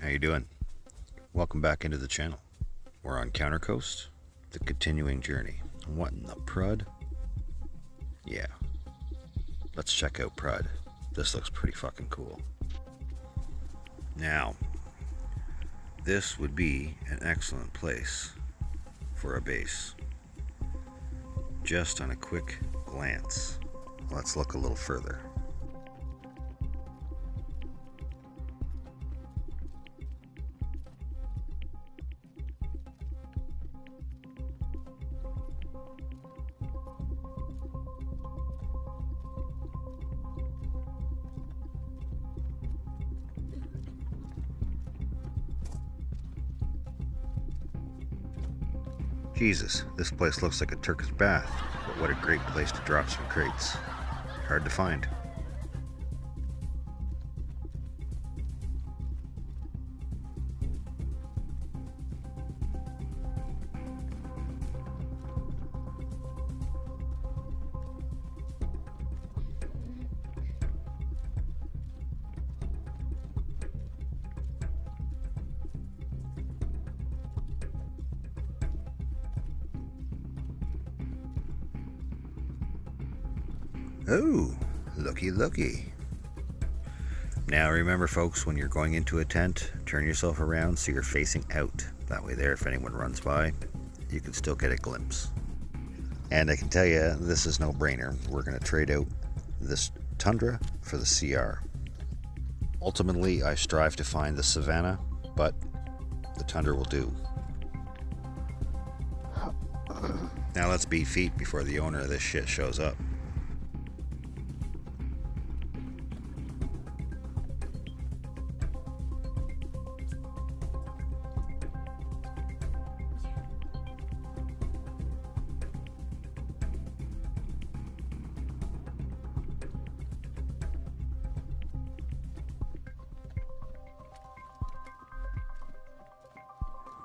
How you doing? Welcome back into the channel. We're on Countercoast, the continuing journey. What in the Prud? Yeah. Let's check out Prud. This looks pretty fucking cool. Now, this would be an excellent place for a base. Just on a quick glance, let's look a little further. Jesus, this place looks like a Turkish bath, but what a great place to drop some crates. Hard to find. Oh, looky. Now remember folks, when you're going into a tent, turn yourself around so you're facing out. That way there, if anyone runs by, you can still get a glimpse. And I can tell you, this is no brainer. We're going to trade out this Tundra for the CR. Ultimately, I strive to find the Savannah, but the Tundra will do. Now let's beat feet before the owner of this shit shows up.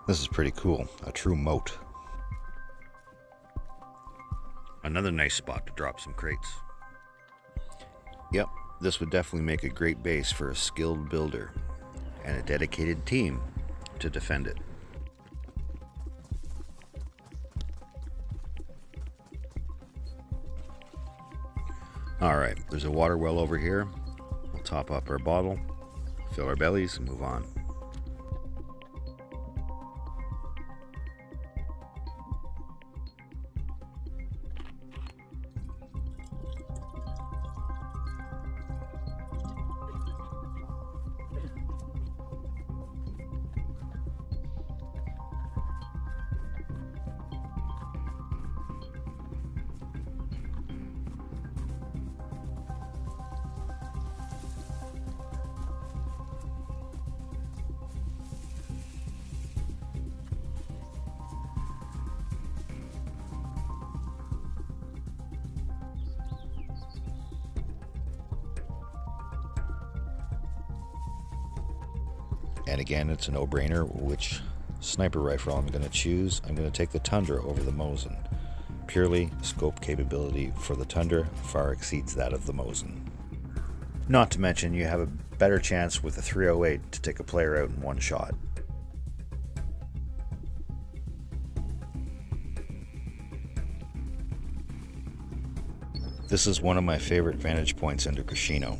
This is pretty cool, a true moat. Another nice spot to drop some crates. Yep, this would definitely make a great base for a skilled builder and a dedicated team to defend it. Alright, there's a water well over here. We'll top up our bottle, fill our bellies, and move on. And again, it's a no-brainer which sniper rifle I'm going to choose. I'm going to take the Tundra over the Mosin. Purely, scope capability for the Tundra far exceeds that of the Mosin. Not to mention, you have a better chance with a 308 to take a player out in one shot. This is one of my favorite vantage points under Casino.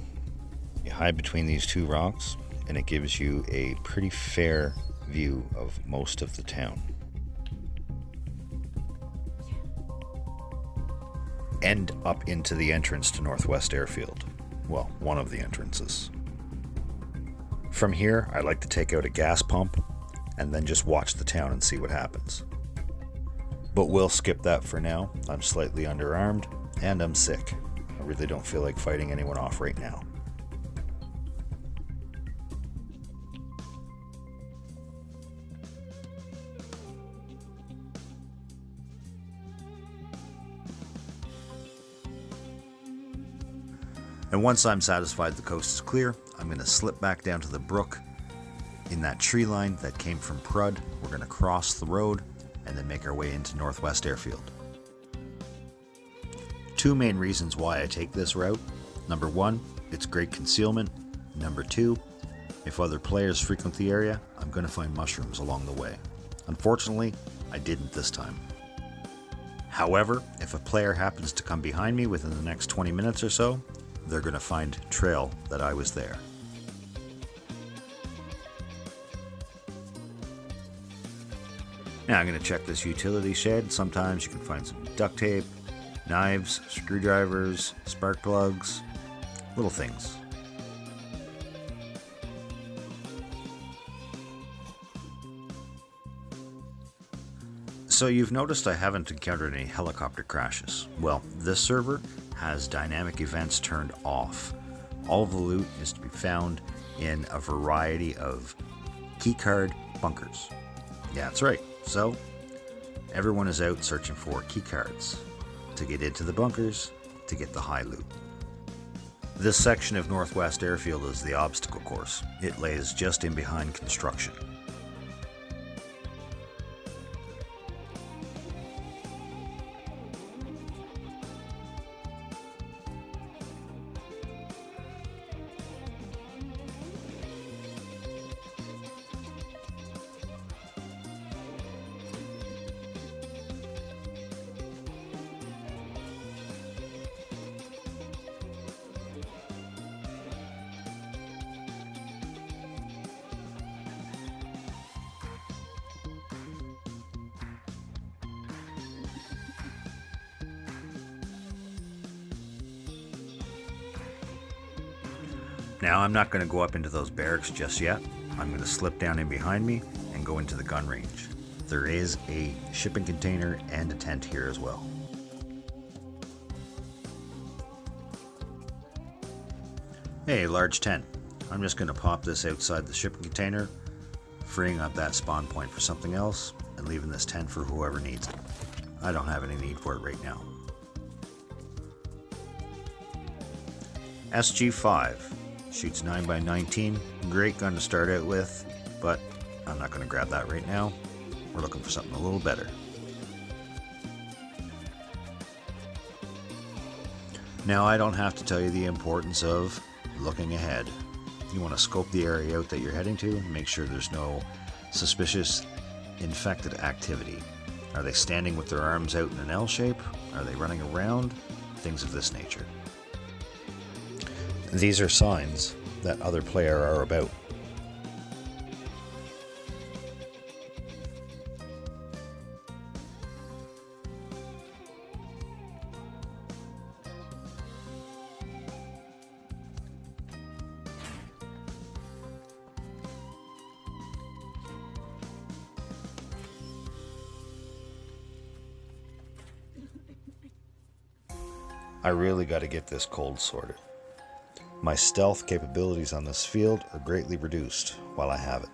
You hide between these two rocks, and it gives you a pretty fair view of most of the town. And up into the entrance to Northwest Airfield. Well, one of the entrances. From here, I like to take out a gas pump and then just watch the town and see what happens. But we'll skip that for now. I'm slightly underarmed and I'm sick. I really don't feel like fighting anyone off right now. And once I'm satisfied the coast is clear, I'm going to slip back down to the brook in that tree line that came from Prud. We're going to cross the road and then make our way into Northwest Airfield. Two main reasons why I take this route. Number one, it's great concealment. Number two, If other players frequent the area, I'm going to find mushrooms along the way. Unfortunately, I didn't this time. However, if a player happens to come behind me within the next 20 minutes or so, they're going to find trail that I was there. Now I'm going to check this utility shed. Sometimes you can find some duct tape, knives, screwdrivers, spark plugs, little things. So you've noticed I haven't encountered any helicopter crashes. Well, this server has dynamic events turned off. All of the loot is to be found in a variety of keycard bunkers. Yeah, that's right. So everyone is out searching for keycards to get into the bunkers to get the high loot. This section of Northwest Airfield is the obstacle course. It lays just in behind construction. Now I'm not going to go up into those barracks just yet. I'm going to slip down in behind me and go into the gun range. There is a shipping container and a tent here as well. Hey, large tent. I'm just going to pop this outside the shipping container, freeing up that spawn point for something else and leaving this tent for whoever needs it. I don't have any need for it right now. SG5. Shoots 9x19, great gun to start out with, but I'm not going to grab that right now. We're looking for something a little better. Now I don't have to tell you the importance of looking ahead. You want to scope the area out that you're heading to and make sure there's no suspicious infected activity. Are they standing with their arms out in an L shape? Are they running around? Things of this nature. These are signs that other players are about. I really got to get this cold sorted. My stealth capabilities on this field are greatly reduced while I have it.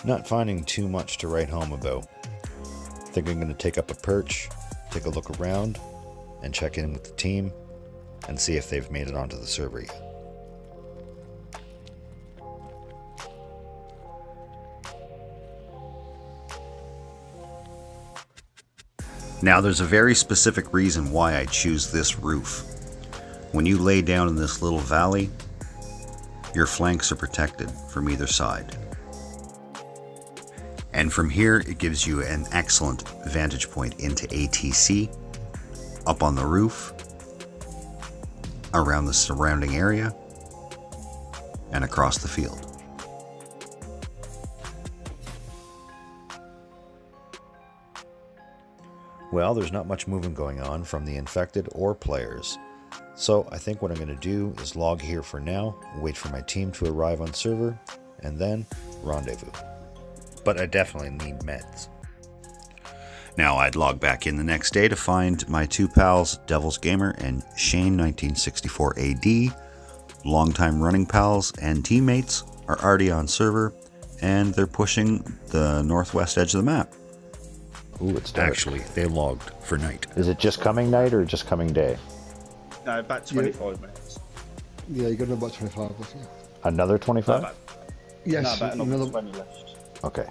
Not finding too much to write home about. Think I'm going to take up a perch, take a look around, and check in with the team and see if they've made it onto the server yet. Now there's a very specific reason why I choose this roof. When you lay down in this little valley, your flanks are protected from either side. And from here, it gives you an excellent vantage point into ATC, up on the roof, around the surrounding area, and across the field. Well, there's not much movement going on from the infected or players. So I think what I'm going to do is log here for now, wait for my team to arrive on server, and then rendezvous. But I definitely need meds. Now I'd log back in the next day to find my two pals, Devil's Gamer and Shane 1964 AD. Longtime running pals and teammates are already on server, and they're pushing the northwest edge of the map. Ooh, it's dark. Actually, they logged for night. Is it just coming night or just coming day? No, about 25 minutes. Yeah, you got about 25 left. Yeah. Another No, 25? about, Yes, no, about another another. 20 left. Okay.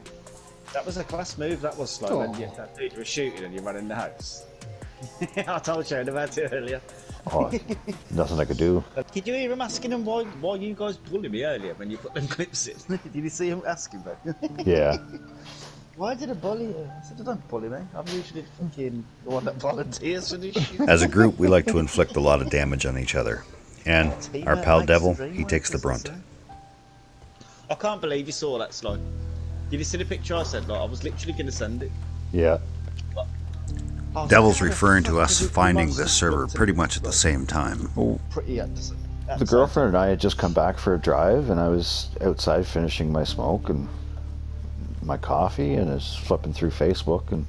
That was a class move, that was slow. Oh. And yet that dude was shooting and you ran in the house. I told Shane about it earlier. Oh, nothing I could do. Did you hear him asking him why you guys bullied me earlier when you put them clips in? Did you see him asking that? Yeah. Why did I bully you? I said, don't bully me. I'm usually fucking the one that volunteers for this shit. As a group, we like to inflict a lot of damage on each other. And our pal Devil, he takes the brunt. I can't believe you saw that slide. Did you see the picture I sent? Like, I was literally going to send it. Yeah. Devil's referring to us finding this server pretty much at the same time. Pretty The girlfriend and I had just come back for a drive, and I was outside finishing my smoke and my coffee, and I was flipping through Facebook, and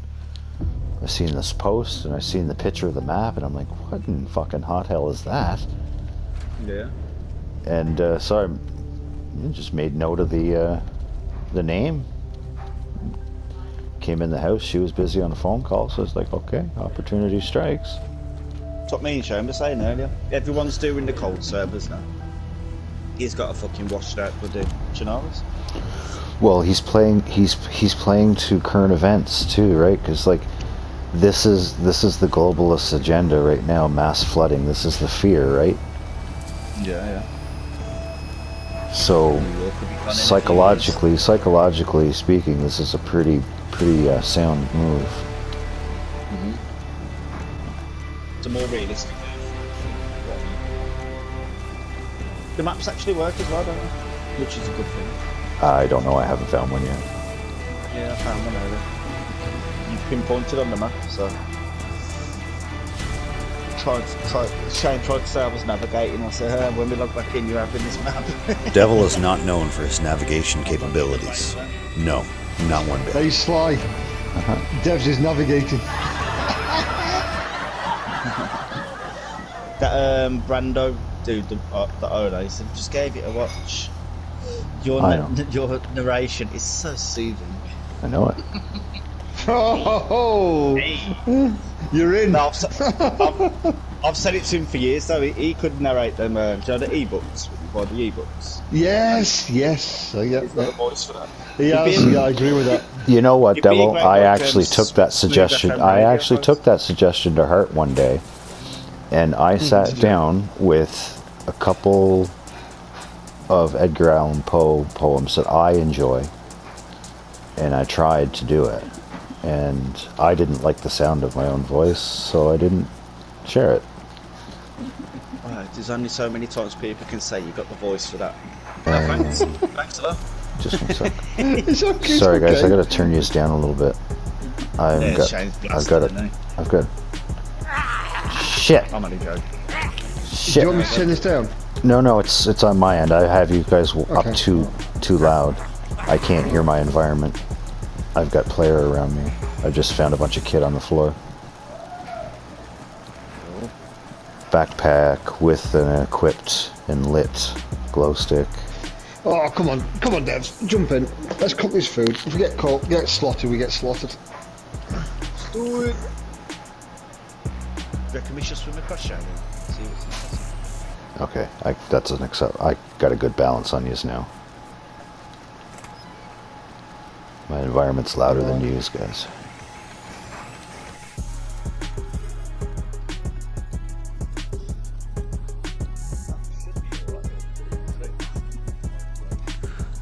I seen this post, and I seen the picture of the map, and I'm like, what in fucking hot hell is that? Yeah. And so I just made note of the name. Came in the house, she was busy on a phone call, so it's like, okay, opportunity strikes. That's what me and Shane were saying earlier. Everyone's doing the cold servers now. He's got a fucking washed out with the Chinaras. Well, he's playing to current events too, right? Because like this is the globalist agenda right now, mass flooding. This is the fear, right? Yeah. So psychologically speaking, this is a pretty sound move. Mm-hmm. It's a more realistic move. The maps actually work as well, don't they? Which is a good thing. I don't know. I haven't found one yet. Yeah, I found one earlier. You've pinpointed on the map, so. Shane tried to say I was navigating. I said, when we log back in, you're having this map. Devil is not known for his navigation capabilities. No, not one bit. Hey, Sly. Devs is navigating. That Brando dude, the owner, he said, just gave it a watch. Your narration is so soothing. I know it. Oh, Hey. You're in. No, I've said it to him for years, though. He could narrate them. Do you know the ebooks? Buy the ebooks. Yes. I get He's got a that. voice for that. Yeah, I agree with that. You know what, You'd be a Devil? great I worker actually and took that smooth suggestion. FM I radio actually voice. took that suggestion to heart one day, and I sat down with a couple of Edgar Allan Poe poems that I enjoy, and I tried to do it, and I didn't like the sound of my own voice, so I didn't share it. There's only so many times people can say you got the voice for that. No, thanks. Thanks a lot. Just one sec. It's okay. Sorry, it's guys, okay. I gotta turn you down a little bit. I've got it. I've got. Shit. I'm only joking. Do Shit. you want me to turn this down? No, it's on my end. I have you guys up Okay. too loud. I can't hear my environment. I've got player around me. I just found a bunch of kit on the floor. Backpack with an equipped and lit glow stick. Oh, come on, Devs, jump in. Let's cook this food. If we get caught, get slaughtered, we get slaughtered. Do it. Reckon we should swim across Shannon? See what's Okay, that's an accept. I got a good balance on yous now. My environment's louder than yous, guys.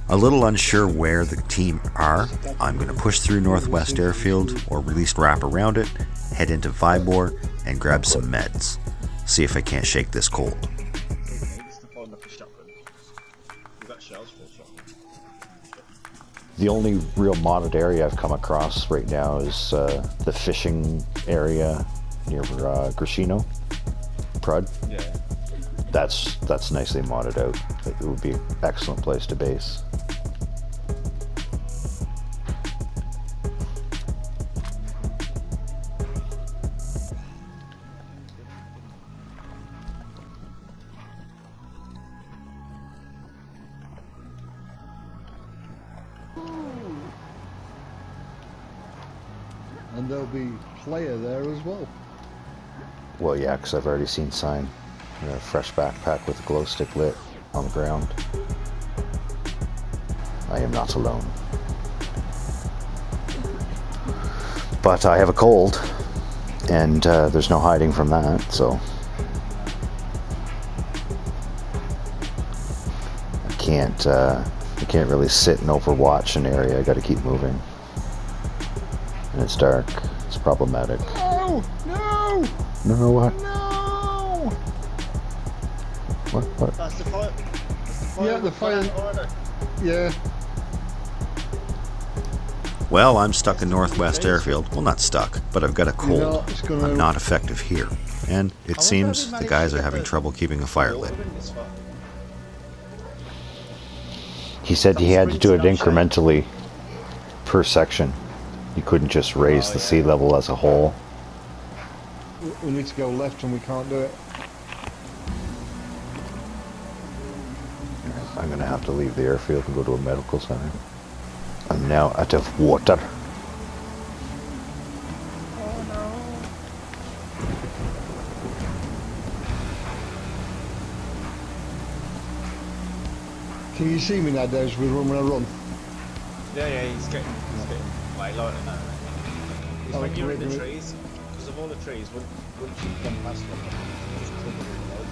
A little unsure where the team are, I'm going to push through Northwest Airfield or at least wrap around it, head into Vibor, and grab some meds. See if I can't shake this cold. The only real modded area I've come across right now is the fishing area near Grishino, Prud. Yeah. That's nicely modded out. It would be an excellent place to base. and there'll be player there as well. Well, yeah, because I've already seen sign. A fresh backpack with a glow stick lit on the ground. I am not alone. But I have a cold, and there's no hiding from that, so I can't really sit and overwatch an area. I got to keep moving, and it's dark. It's problematic. No! No! No, what? No! What? That's the fire. Yeah, the fire. Yeah. Well, I'm stuck in Northwest Airfield. Well, not stuck, but I've got a You know, cold. it's gonna- I'm not effective here. And it seems the guys are having trouble keeping a fire lit. He said he had to do it incrementally per section. You couldn't just raise the sea level as a whole. We need to go left and we can't do it. I'm going to have to leave the airfield and go to a medical center. I'm now out of water. Can you see me now, Des, when I run? Yeah, he's getting way lighter now. It's when you're in the trees, because of all the trees, once you come past them, just cover the lights.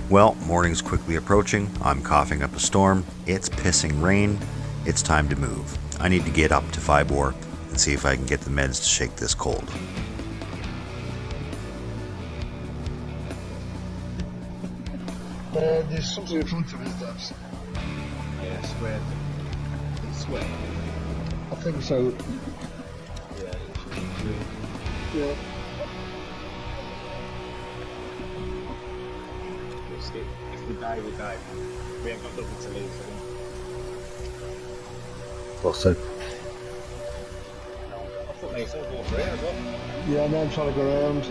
Well, morning's quickly approaching. I'm coughing up a storm. It's pissing rain. It's time to move. I need to get up to Fibor and see if I can get the meds to shake this cold. There's something in front of us, Des. Yeah, square. It's square. I think so. Yeah, Yeah. if we die, we die. We haven't got nothing to lose. Well said. I thought they said go for it as well. Yeah, now I'm trying to go around.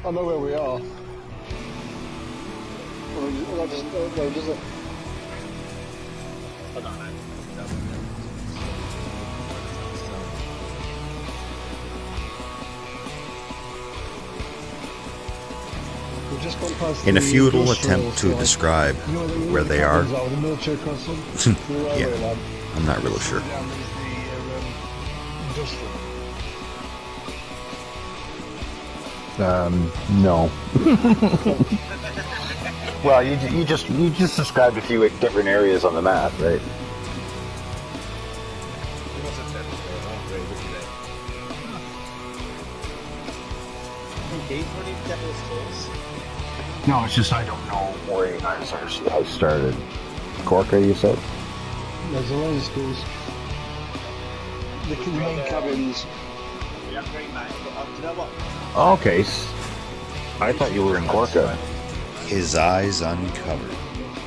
I know where we are. Well, that doesn't go, does it? I don't know. We've just gone past In a the futile industrial attempt to site. describe You know where they are, The military crossing. yeah, I'm not really sure. Down is the industrial. No. Well, you just described a few different areas on the map, right? No, it's just I don't know where you guys are. I started. Gorka, you said? There's a lot of schools. The main cabins. Yeah, great, mate. But, do you know what? Okay. I thought you were in Gorka. His eyes uncovered.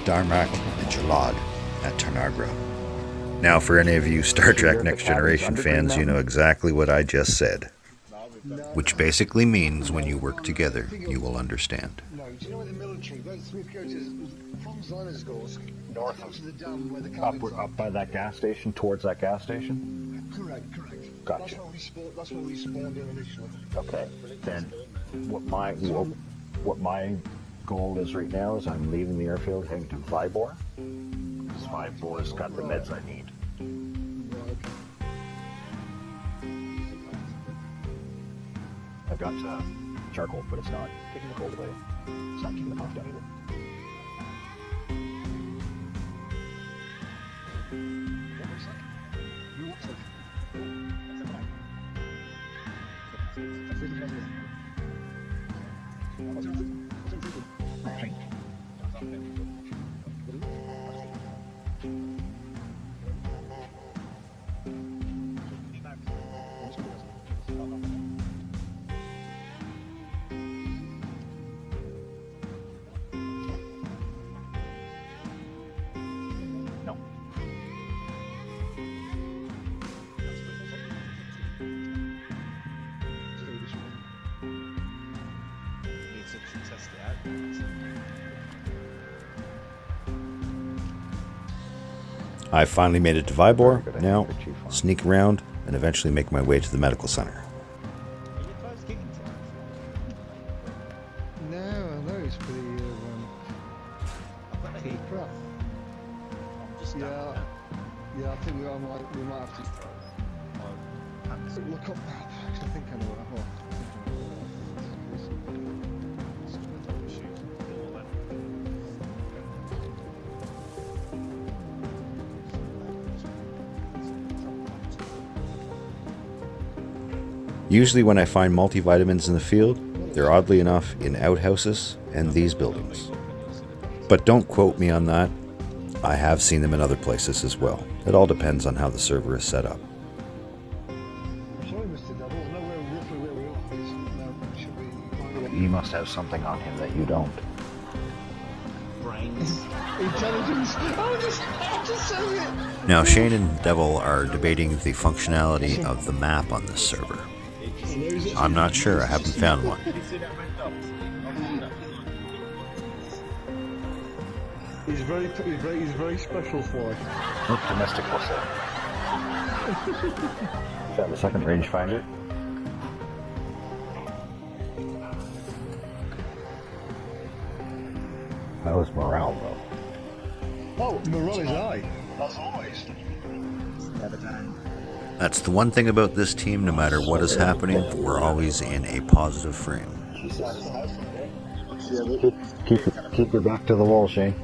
Darmak and Jalad at Tarnagra. Now, for any of you Star Trek Next Generation fans, you know exactly what I just said. Which basically means when you work together, you will understand. No, do you know where the military, where Smithcote is, from Zion schools, North to the dam where the Up, cabins are. up by that gas station, towards that gas station? Correct. Gotcha. That's where we spawned in initially. Okay. Then what my goal is right now is I'm leaving the airfield heading to Vybor. Because Vybor's got the meds I need. I've got charcoal, but it's not taking the cold away. It's not keeping the cough down either. No. Need to test it out. I finally made it to Vybor. Now, sneak around and eventually make my way to the medical center. Are you close getting to it? No, I know it's pretty. I've got the heat. Crap. I'm just Yeah, yeah. I think we might have to I'm look up that. I think I know what I want. Usually when I find multivitamins in the field, they're oddly enough in outhouses and these buildings. But don't quote me on that. I have seen them in other places as well. It all depends on how the server is set up. Sorry, Mr. Devil. I know roughly where we are. It should be. He must have something on him that you don't. brains. Intelligence. I just said it. Now Shane and Devil are debating the functionality of the map on this server. I'm not sure, I haven't found one. Did you see that red dot? He's very special fly. Oh, domestic whistle. Found the second rangefinder. That was morale, though. Oh, morale is high. As always. Never done. That's the one thing about this team, no matter what is happening, we're always in a positive frame. Keep your back to the wall, Shane.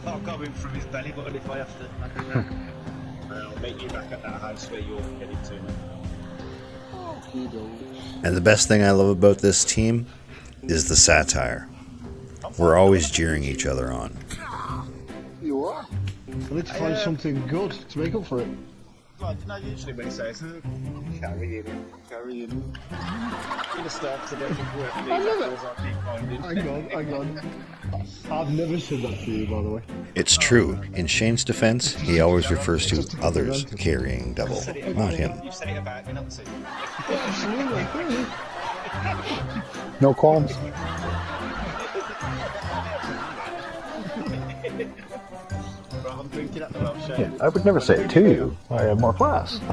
I'll go in from his belly button if I have to. I'll meet you back at that house where you're heading to. And the best thing I love about this team is the satire. We're always jeering each other on. You are? I need to find something good to make up for it. Well, no, usually when he says, carry in. In the stocks, I don't think we're Hang on. I've never said that to you, by the way. It's true. In Shane's defense, he always refers to others carrying Devil, not him. You've said it about me, not to. Absolutely. No qualms. Right, I'm drinking at the Welsh Yeah, I would never say it to you. I have more class. I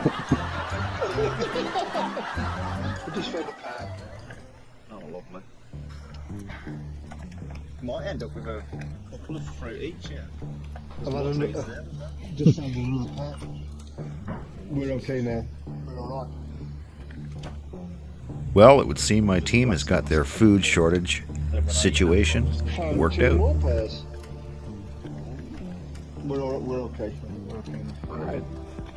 just fed the pack. Oh, lovely. Might end up with a couple of fruit each, yeah. I've had another. Just had another pack. We're okay now. We're alright. Well, it would seem my team has got their food shortage situation worked out. We're okay. We're okay now. Alright.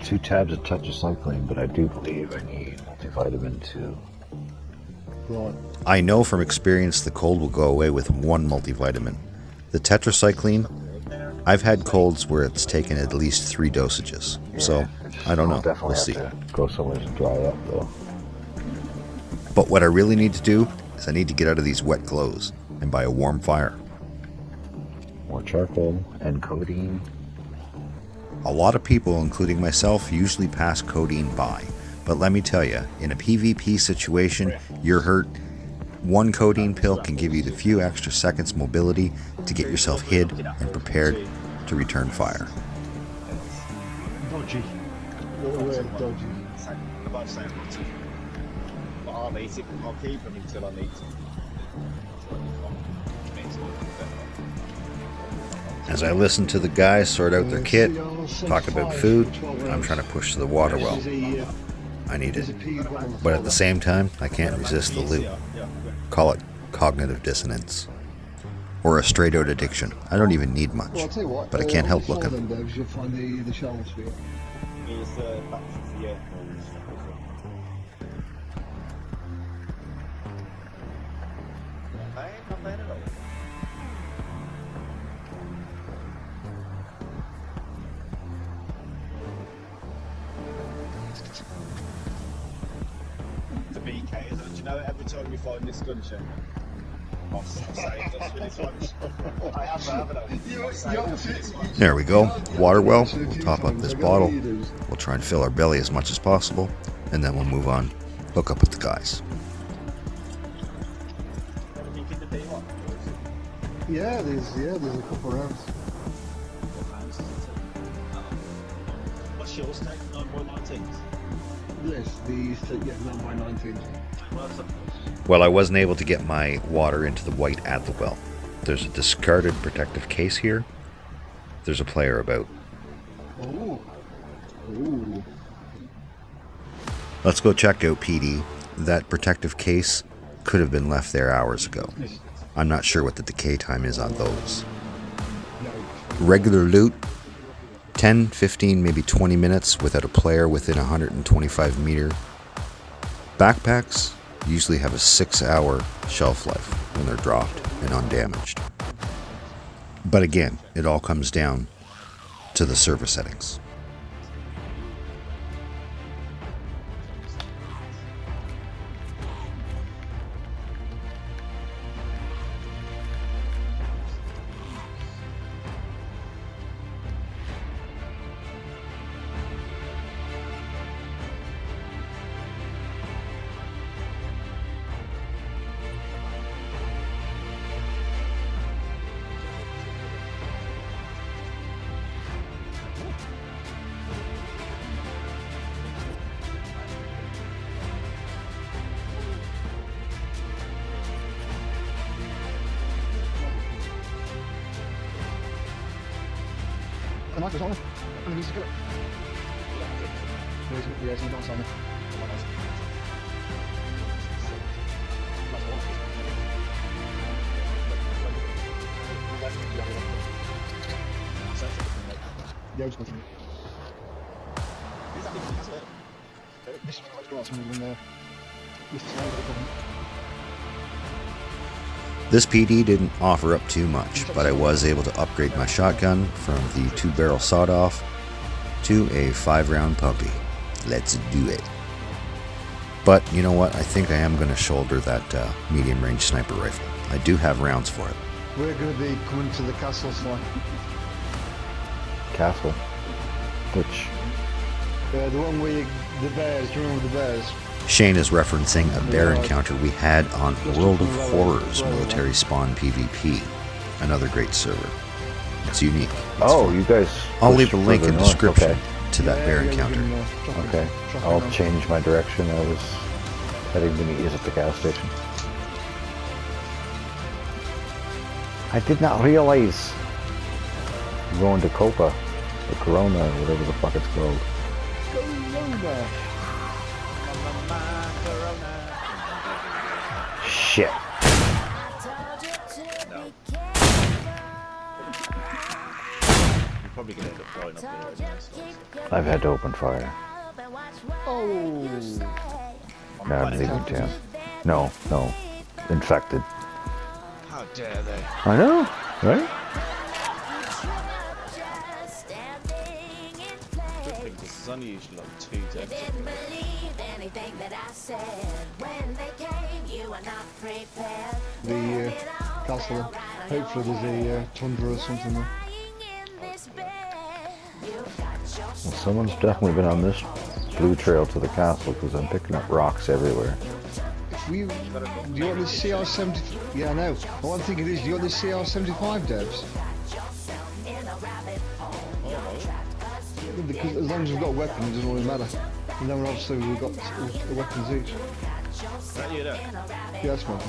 2 tabs of tetracycline, but I do believe I need multivitamin too. Right. I know from experience the cold will go away with 1 multivitamin. The tetracycline, I've had colds where it's taken at least 3 dosages. So, I don't know. I'll definitely We'll have see. to go somewhere to dry up though. But what I really need to do is I need to get out of these wet clothes and buy a warm fire. More charcoal and codeine. A lot of people, including myself, usually pass codeine by. But let me tell you, in a PvP situation, you're hurt. 1 codeine pill can give you the few extra seconds mobility to get yourself hid and prepared to return fire. Dodgy. We're dodgy. About to say rotten. But I'll eat it. I'll keep them until I need to. As I listen to the guys sort out their kit, talk about food, I'm trying to push to the water well. I need it. But at the same time, I can't resist the loot. Call it cognitive dissonance. Or a straight out addiction. I don't even need much. Well, I'll tell you what, But I can't help follow looking. them, Devs, you'll find the shallow sphere. Here's the back to the not bad at all. The BK, do you know every time we find this gun show? I've saved us many times. I have, haven't I? I've saved us many times. There we go. Water well. We'll top up this bottle. We'll try and fill our belly as much as possible. And then we'll move on. Hook up with the guys. Everything in the day one. Yeah, there's a couple of rounds. What's yours take? 9x19s? Yes, these yeah, 9x19. Well, I wasn't able to get my water into the white at the well. There's a discarded protective case here. There's a player about. Oh. Ooh. Let's go check out PD. That protective case could have been left there hours ago. I'm not sure what the decay time is on those. Regular loot, 10, 15, maybe 20 minutes without a player within 125 meter. Backpacks usually have a 6-hour shelf life when they're dropped and undamaged. But again, it all comes down to the server settings. The knife is on him. And he's got it. Yeah, he's not on him. Yeah, he's got him. This is what's got something in there. This is how it's got him. This PD didn't offer up too much, but I was able to upgrade my shotgun from the 2-barrel sawed-off to a 5-round pumpy. Let's do it. But you know what? I think I am going to shoulder that medium-range sniper rifle. I do have rounds for it. We're going to be coming to the castle slide. Castle. Which? The one where the bears, do you remember the bears? Shane is referencing a bear encounter we had on World of Horrors Military Spawn PvP. Another great server. It's unique. It's fun. You guys. I'll leave a pushed link in further the north, description okay. to that bear encounter. Okay. I'll change my direction. I was heading to meet you at the gas station. I did not realize I'm going to Copa, the Corona, whatever the fuck it's called. Corona. Shit. You're probably going to end up blowing up there anyway. I've had to open fire. Oh. No, I'm leaving town. No. Infected. How dare they? I know, right? Good thing, because there's only usually like 2 deaths. The castle. Hopefully there's a tundra or something there. Well, someone's definitely been on this blue trail to the castle because I'm picking up rocks everywhere. Do you want the CR-70? Yeah, I know. What I'm thinking is, do you want the CR-75 devs? Because as long as we've got a weapon, it doesn't really matter. And then obviously we've got the weapons each. Is that you there? Yeah, that's fine.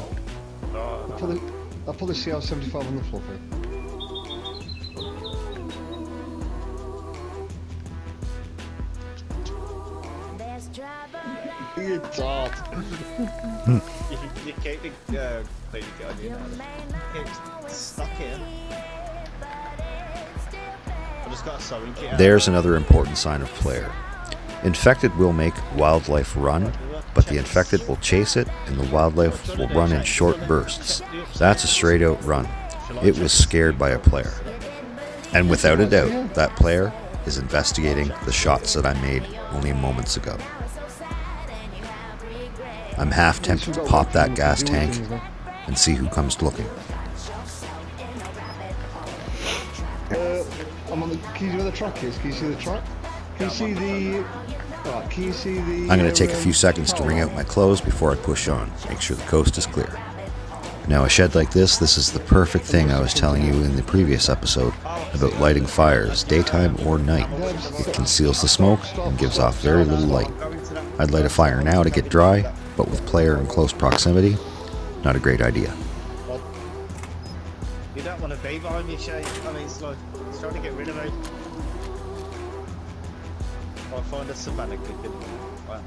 I'll put the CR-75 on the floor for you. You tart. You keep the clean gun, you know. It's stuck here. I just got a sewing kit. There's another important sign of player. Infected will make wildlife run, but the infected will chase it and the wildlife will run in short bursts. That's a straight out run. It was scared by a player. And without a doubt, that player is investigating the shots that I made only moments ago. I'm half tempted to pop that gas tank and see who comes looking. I'm on the. Can you see where the truck is? Can you see the truck? Can you see the? Right, can you see the? I'm going to take a few seconds to wring out my clothes before I push on. Make sure the coast is clear. Now a shed like this is the perfect thing I was telling you in the previous episode about lighting fires, daytime or night. It conceals the smoke and gives off very little light. I'd light a fire now to get dry, but with player in close proximity, not a great idea. You don't want to be behind me, Shane. I mean, it's trying to get rid of me. I'll find a savannah clip in there. Wow.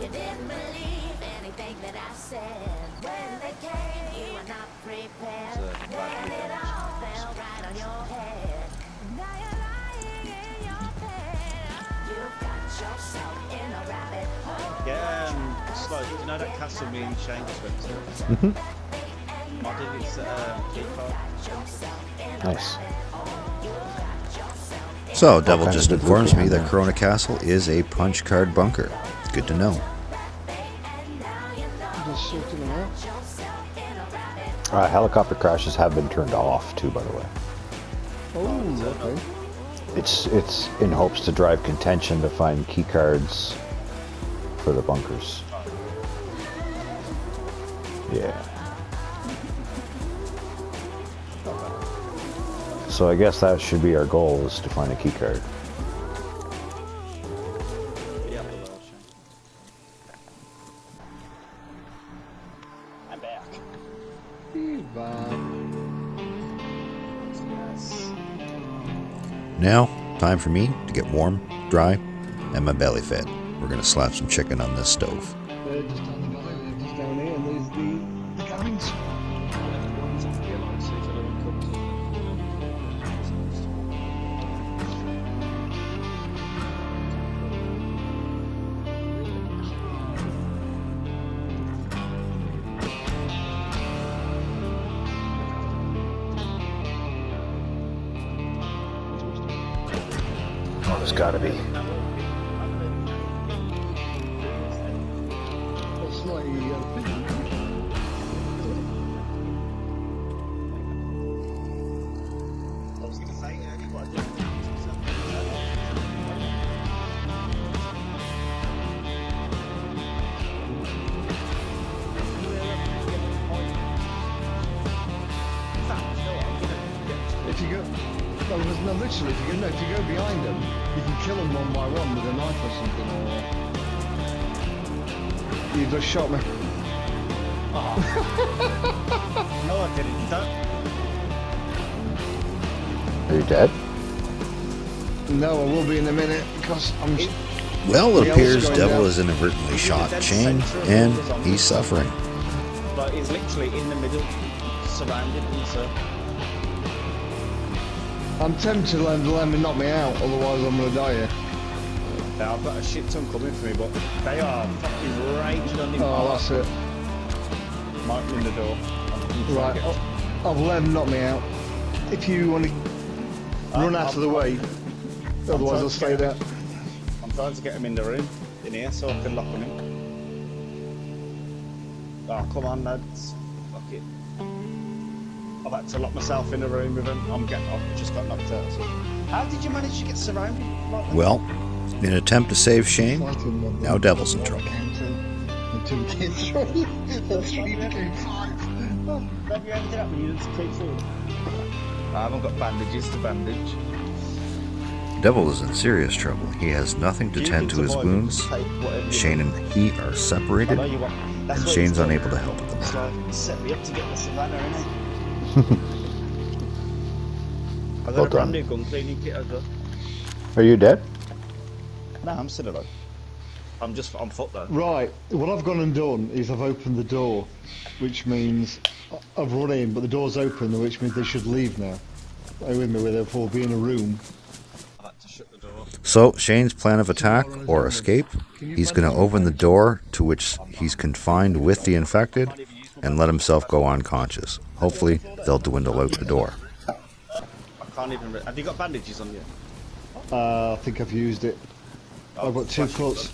You didn't believe anything that I said. When they came, you were not prepared. Then it all fell right on your head. Now you're lying in your bed. You've got yourself in a rabbit hole. Yeah, you know that castle me and Shane just went to? Modded his key card. Nice. So, Devil just informs me that Corona Castle is a punch card bunker. Good to know. Just sorting them out. Helicopter crashes have been turned off too, by the way. Oh, okay. It's in hopes to drive contention to find key cards for the bunkers. Yeah. So I guess that should be our goal, is to find a key card. Yeah, well, Shane. I'm back. Yes. Now, time for me to get warm, dry, and my belly fed. We're gonna slap some chicken on this stove. They're just down the valley, they're just down here, and there's the cabins. Oh, there's gotta be. That's like I was going to say, what I did. if you go, no, literally, if you go behind them, you can kill them one by one with a knife or something. Or you just shot me. No, I didn't. Are you dead? No, I will be in a minute because I'm. Well, it Yeah, appears going Devil down. has inadvertently shot Shane, and he's suffering. But he's literally in the middle, surrounded in a circle. I'm tempted to let them knock me out, otherwise I'm gonna die here. Now, I've got a shit ton coming for me, but they are fucking raging on him. Oh, that's it. Might be in the door. Right, I've let them knock me out. If you want to run out of the way, otherwise I'll stay there. I'm trying to get him in the room, in here, so I can lock him in. Oh, come on, lads. Fuck it. I've had to lock myself in a room with him. I've just got knocked out. So. How did you manage to get surrounded like that? Well, in an attempt to save Shane, Fighting them. now Devil's in trouble. And 2 became 3. And 3 became 5. Have you ended up when you just keep forward? I haven't got bandages to bandage. Devil is in serious trouble. He has nothing to tend to his wounds. Shane and he are separated, and Shane's unable to help at the moment. Like, set me up to get the savannah, innit? I've got Well a brand done. new gun cleaning kit as well. Are you dead? No, I'm still alive. I'm on foot though. Right, what I've gone and done is I've opened the door, which means I've run in, but the door's open, which means they should leave now. Are you with me? Where they'll be in a room. I've had to shut the door. So, Shane's plan of attack or escape, he's going to open the door to which he's confined with the infected and let himself go unconscious. Hopefully, they'll dwindle out the door. I can't even. Have you got bandages on you? I think I've used it. I've got 2 cuts.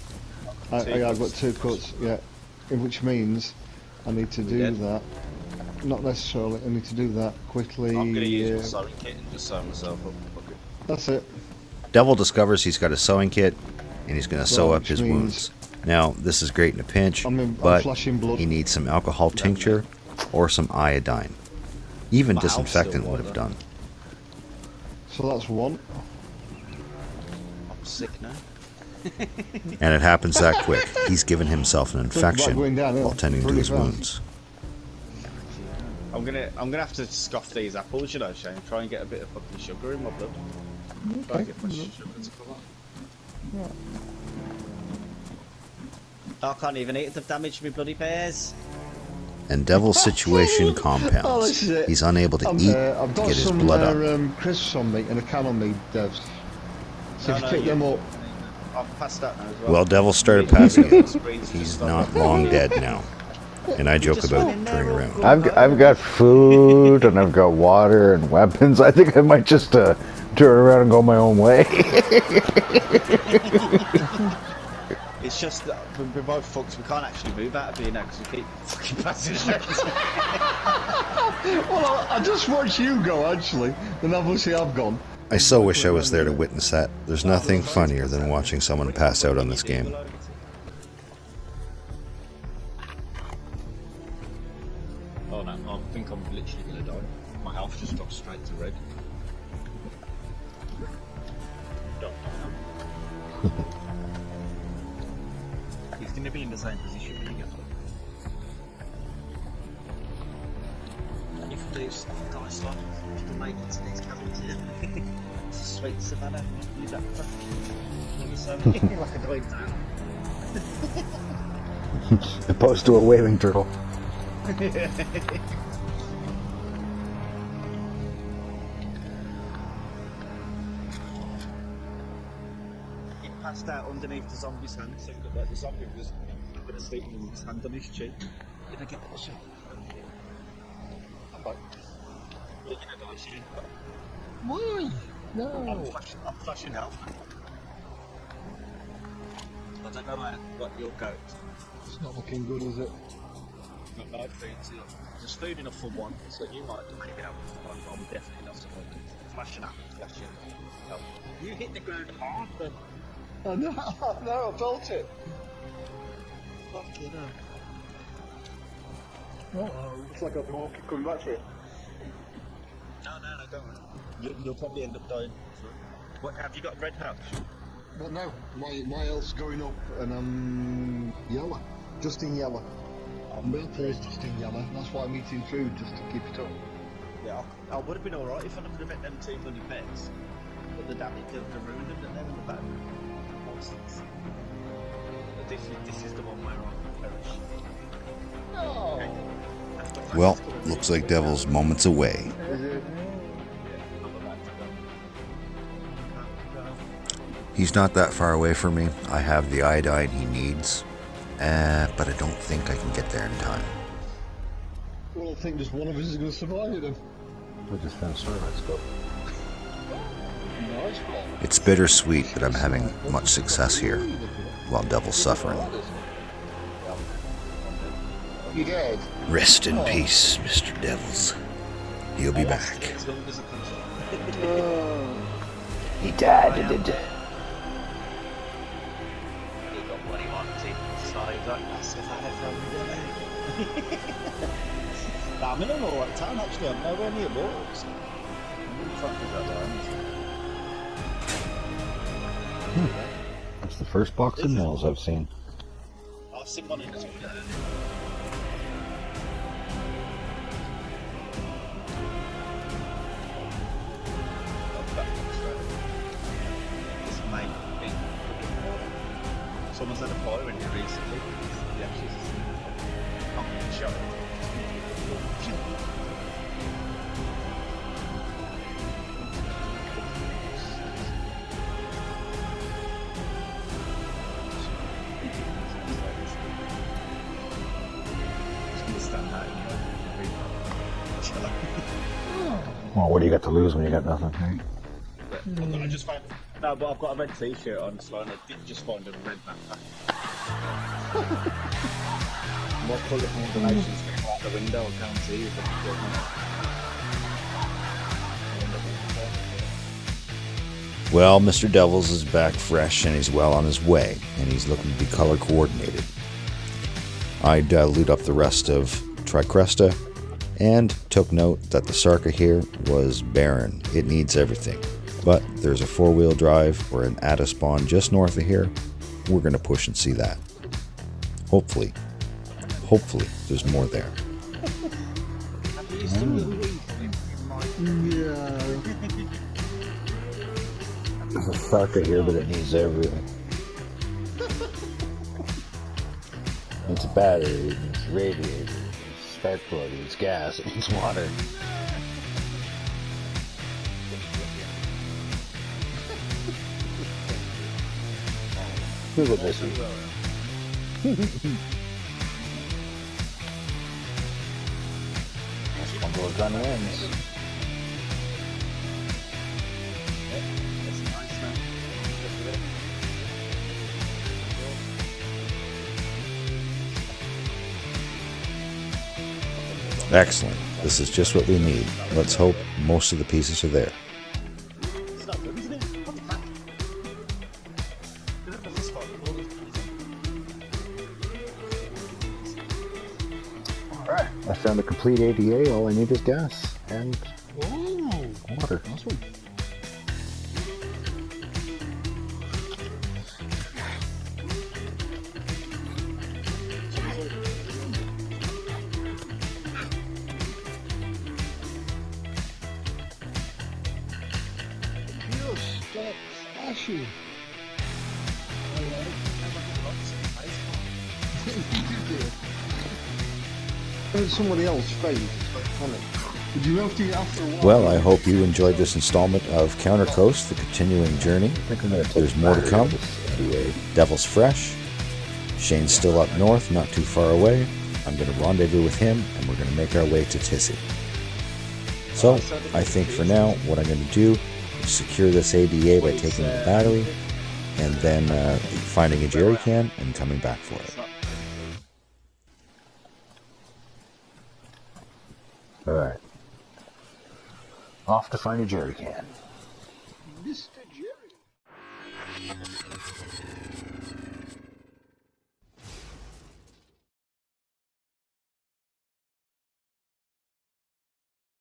I've got 2 cuts, yeah. Which means I need to do that. Not necessarily, I need to do that quickly. I'm going to use my sewing kit and just sew myself up. Okay. That's it. Devil discovers he's got a sewing kit, and he's going to sew up which his means- wounds. Now, this is great in a pinch, I'm but flashing blood. he needs some alcohol tincture or some iodine. Even My house disinfectant still would have water. done. So that's one. I'm sick now. And it happens that quick. He's given himself an infection going down, yeah. while tending to Really his fast. wounds. I'm gonna have to scoff these apples, you know, Shane. Try and get a bit of fucking sugar in my blood. Try and get my sugar to come out. I can't even eat it. They've damaged me bloody pears. And Devil's situation compounds. Oh, this is it. He's unable to I've eat, got get his some blood up. crisps on me and a can on me, Devs. So if you pick you- them up, I've passed that now as well. Well, Devil started passing it. He's not long dead now. And I joke about turning around. I've got food and I've got water and weapons. I think I might just turn around and go my own way. It's just that we're both fucked. We can't actually move out of here now because we keep fucking passing out. well, I just watched you go actually, and obviously I've gone. I so wish I was there to witness that. There's nothing funnier than watching someone pass out on this game. Oh no, I think I'm literally gonna die. My health just dropped straight to red. Don't know. He's gonna be in the same position when he gets up. And if these guys like to make it to these cabins here, it's a sweet savannah. Use that for like a dying town. Opposed to a waving turtle. He passed out underneath the zombie's hand, so it looked like the zombie was gonna sleep with his hand on his cheek. Did I get the shot? I'm back. You're gonna die soon. Why? No. I'm flashing out. I don't know what you'll go. It's not looking good, is it? Got no food, so there's food enough for one, so you might make it out for one, but I'm definitely not supposed to. Flashing out, flashing. Oh. You hit the ground hard, but I know, I felt it. fucking hell. Oh, looks like I've walking coming back to it. No, don't worry. You'll probably end up dying. What, have you got red house? But no, my health's going up and I'm yellow. Just in yellow. My health is just in yellow. That's why I'm eating food, just to keep it up. Yeah, I would have been alright if I could have met them two bloody pets. But the damage, the ruin them, that they were the bad monsters. But this is the one where I perish. Well, looks like Devil's moments away. Is it? I'm about to go. He's not that far away from me. I have the iodine he needs, but I don't think I can get there in time. Well, I think just one of us is going to survive it then. We just found let's go. Nice one. It's bittersweet that I'm having much success here, while Devil's suffering. You dead? Rest in peace, Mr. Devils. He'll be back. As long as I can. He died. He got what he wanted, so that's if I had from Nah, I'm in an alright town actually, I'm nowhere near walls. I'm really fucking that down. That's the first box of nails I've seen. I've seen one in this video. Someone's had a fire in here recently. The ashes is shut. Well, what do you got to lose when you got nothing? I just found no, but I've got a red t-shirt on, so I did just find a red backpack. More colour combinations going out the window, I can't see if I'm getting Well, Mr. Devils is back fresh and he's well on his way, and he's looking to be color coordinated. I'd loot up the rest of Tricresta and took note that the Sarka here was barren. It needs everything. But there's a 4-wheel drive or an ATA spawn just north of here. We're going to push and see that. Hopefully there's more there. Yeah. There's a Sarka here, but it needs everything. It's a battery, it's a radiator, it's a spark plug, it's gas, it's water. Look at this. That's one of those gun wins. That's nice, man. Excellent. This is just what we need. Let's hope most of the pieces are there. It's not good, isn't it? What the fuck? Look at this one. Alright, I found a complete ADA. All I need is gas and Oh, water. nice one. Yes, that's ashy. Somebody else failed. Did you have to after a while? Well, I hope you enjoyed this installment of Counter Coast, the continuing journey. There's more to come. Devil's fresh. Shane's still up north, not too far away. I'm going to rendezvous with him, and we're going to make our way to Tissy. So, I think for now, what I'm going to do is secure this ADA by taking the battery, and then finding a jerry can and coming back for it. Alright. Off to find a jerry can. Mr. Jerry.